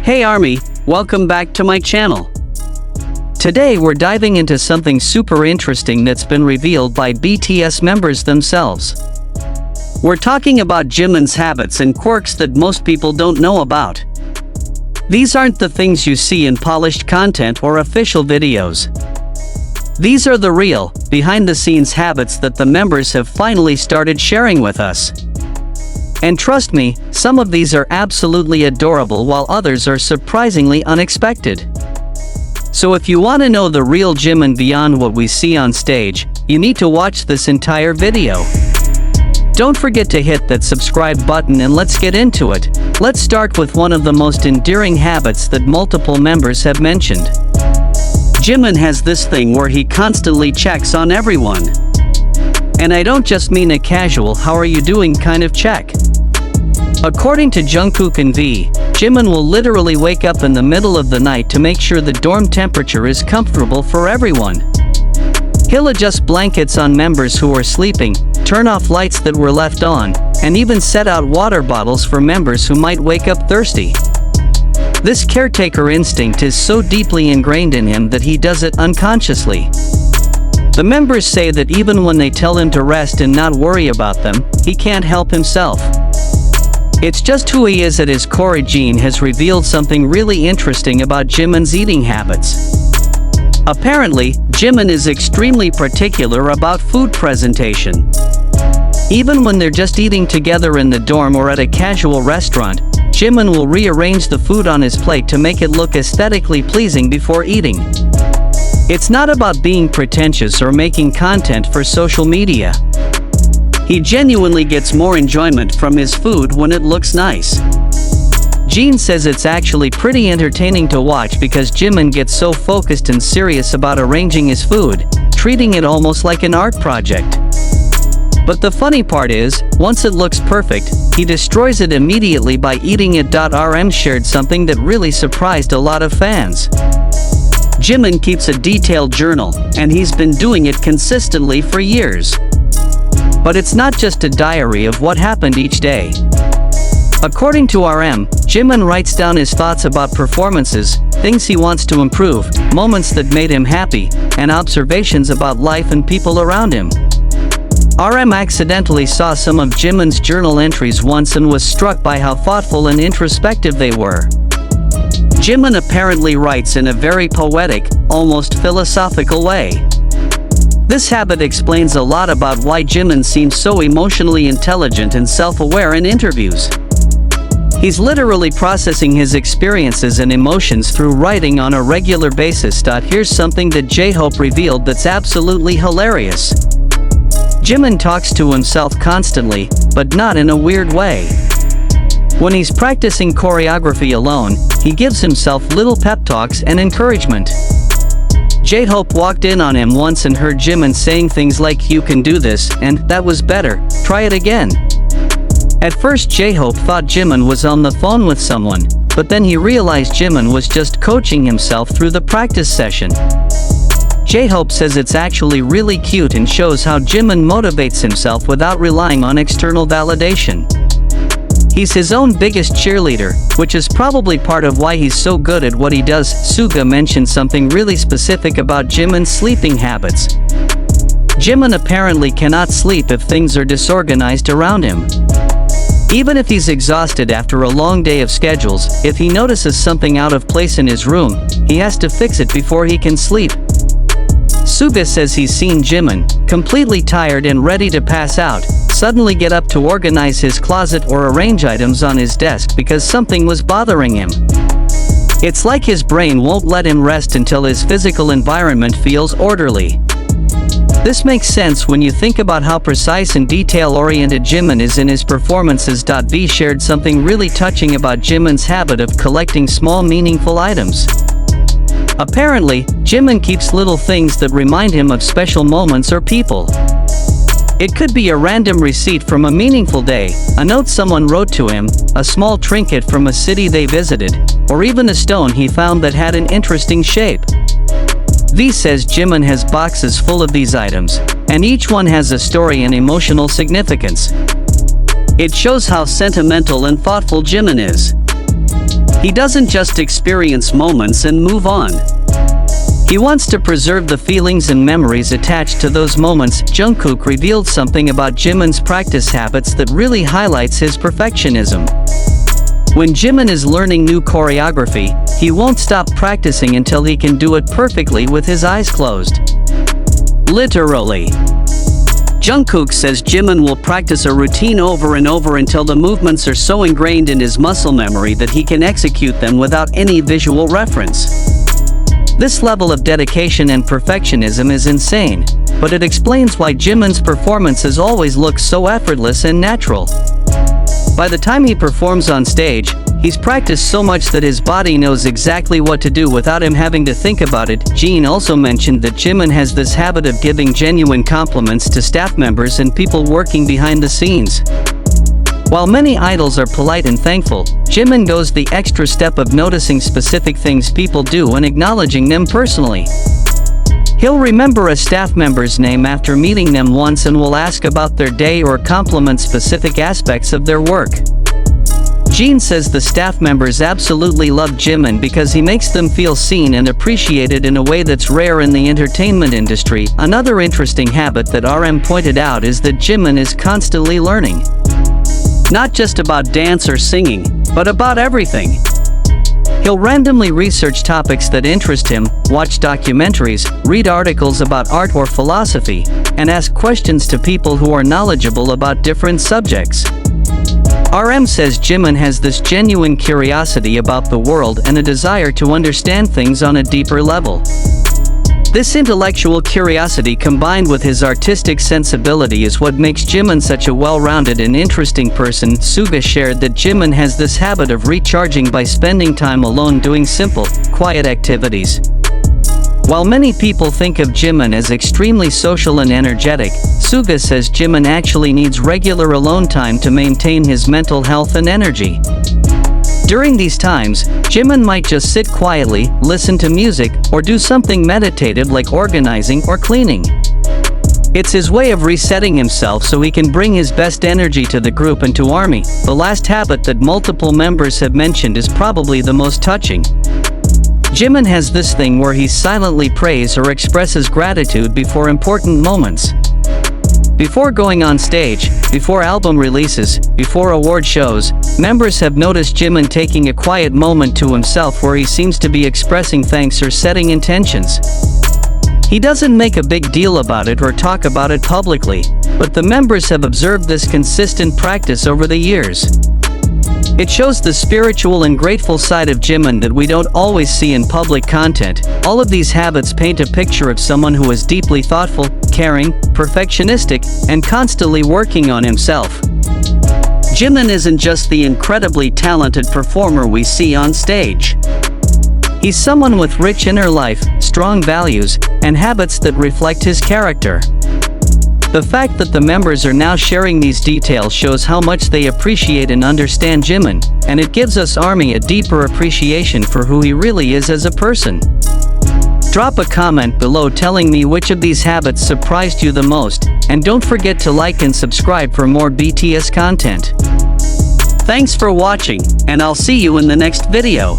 Hey Army, welcome back to my channel. Today we're diving into something super interesting that's been revealed by BTS members themselves. We're talking about Jimin's habits and quirks that most people don't know about. These aren't the things you see in polished content or official videos. These are the real, behind-the-scenes habits that the members have finally started sharing with us. And trust me, some of these are absolutely adorable while others are surprisingly unexpected. So if you want to know the real Jimin beyond what we see on stage, you need to watch this entire video. Don't forget to hit that subscribe button and let's get into it. Let's start with one of the most endearing habits that multiple members have mentioned. Jimin has this thing where he constantly checks on everyone. And I don't just mean a casual "how are you doing" kind of check. According to Jungkook and V, Jimin will literally wake up in the middle of the night to make sure the dorm temperature is comfortable for everyone. He'll adjust blankets on members who are sleeping, turn off lights that were left on, and even set out water bottles for members who might wake up thirsty. This caretaker instinct is so deeply ingrained in him that he does it unconsciously. The members say that even when they tell him to rest and not worry about them, he can't help himself. It's just who he is at his core. Jin has revealed something really interesting about Jimin's eating habits. Apparently, Jimin is extremely particular about food presentation. Even when they're just eating together in the dorm or at a casual restaurant, Jimin will rearrange the food on his plate to make it look aesthetically pleasing before eating. It's not about being pretentious or making content for social media. He genuinely gets more enjoyment from his food when it looks nice. Jin says it's actually pretty entertaining to watch because Jimin gets so focused and serious about arranging his food, treating it almost like an art project. But the funny part is, once it looks perfect, he destroys it immediately by eating it. RM shared something that really surprised a lot of fans. Jimin keeps a detailed journal, and he's been doing it consistently for years. But it's not just a diary of what happened each day. According to RM, Jimin writes down his thoughts about performances, things he wants to improve, moments that made him happy, and observations about life and people around him. RM accidentally saw some of Jimin's journal entries once and was struck by how thoughtful and introspective they were. Jimin apparently writes in a very poetic, almost philosophical way. This habit explains a lot about why Jimin seems so emotionally intelligent and self-aware in interviews. He's literally processing his experiences and emotions through writing on a regular basis. Here's something that J-Hope revealed that's absolutely hilarious. Jimin talks to himself constantly, but not in a weird way. When he's practicing choreography alone, he gives himself little pep talks and encouragement. J-Hope walked in on him once and heard Jimin saying things like "you can do this" and "that was better, try it again." At first J-Hope thought Jimin was on the phone with someone, but then he realized Jimin was just coaching himself through the practice session. J-Hope says it's actually really cute and shows how Jimin motivates himself without relying on external validation. He's his own biggest cheerleader, which is probably part of why he's so good at what he does. Suga mentioned something really specific about Jimin's sleeping habits. Jimin apparently cannot sleep if things are disorganized around him. Even if he's exhausted after a long day of schedules, if he notices something out of place in his room, he has to fix it before he can sleep. Suga says he's seen Jimin, completely tired and ready to pass out, suddenly get up to organize his closet or arrange items on his desk because something was bothering him. It's like his brain won't let him rest until his physical environment feels orderly. This makes sense when you think about how precise and detail-oriented Jimin is in his performances. V shared something really touching about Jimin's habit of collecting small meaningful items. Apparently, Jimin keeps little things that remind him of special moments or people. It could be a random receipt from a meaningful day, a note someone wrote to him, a small trinket from a city they visited, or even a stone he found that had an interesting shape. V says Jimin has boxes full of these items, and each one has a story and emotional significance. It shows how sentimental and thoughtful Jimin is. He doesn't just experience moments and move on. He wants to preserve the feelings and memories attached to those moments. Jungkook revealed something about Jimin's practice habits that really highlights his perfectionism. When Jimin is learning new choreography, he won't stop practicing until he can do it perfectly with his eyes closed. Literally. Jungkook says Jimin will practice a routine over and over until the movements are so ingrained in his muscle memory that he can execute them without any visual reference. This level of dedication and perfectionism is insane, but it explains why Jimin's performances always look so effortless and natural. By the time he performs on stage, he's practiced so much that his body knows exactly what to do without him having to think about it. Jin also mentioned that Jimin has this habit of giving genuine compliments to staff members and people working behind the scenes. While many idols are polite and thankful, Jimin goes the extra step of noticing specific things people do and acknowledging them personally. He'll remember a staff member's name after meeting them once and will ask about their day or compliment specific aspects of their work. Jin says the staff members absolutely love Jimin because he makes them feel seen and appreciated in a way that's rare in the entertainment industry. Another interesting habit that RM pointed out is that Jimin is constantly learning. Not just about dance or singing, but about everything. He'll randomly research topics that interest him, watch documentaries, read articles about art or philosophy, and ask questions to people who are knowledgeable about different subjects. RM says Jimin has this genuine curiosity about the world and a desire to understand things on a deeper level. This intellectual curiosity combined with his artistic sensibility is what makes Jimin such a well-rounded and interesting person. Suga shared that Jimin has this habit of recharging by spending time alone doing simple, quiet activities. While many people think of Jimin as extremely social and energetic, Suga says Jimin actually needs regular alone time to maintain his mental health and energy. During these times, Jimin might just sit quietly, listen to music, or do something meditative like organizing or cleaning. It's his way of resetting himself so he can bring his best energy to the group and to ARMY. The last habit that multiple members have mentioned is probably the most touching. Jimin has this thing where he silently prays or expresses gratitude before important moments. Before going on stage, before album releases, before award shows, members have noticed Jimin taking a quiet moment to himself where he seems to be expressing thanks or setting intentions. He doesn't make a big deal about it or talk about it publicly, but the members have observed this consistent practice over the years. It shows the spiritual and grateful side of Jimin that we don't always see in public content. All of these habits paint a picture of someone who is deeply thoughtful, caring, perfectionistic, and constantly working on himself. Jimin isn't just the incredibly talented performer we see on stage. He's someone with rich inner life, strong values, and habits that reflect his character. The fact that the members are now sharing these details shows how much they appreciate and understand Jimin, and it gives us ARMY a deeper appreciation for who he really is as a person. Drop a comment below telling me which of these habits surprised you the most, and don't forget to like and subscribe for more BTS content. Thanks for watching, and I'll see you in the next video.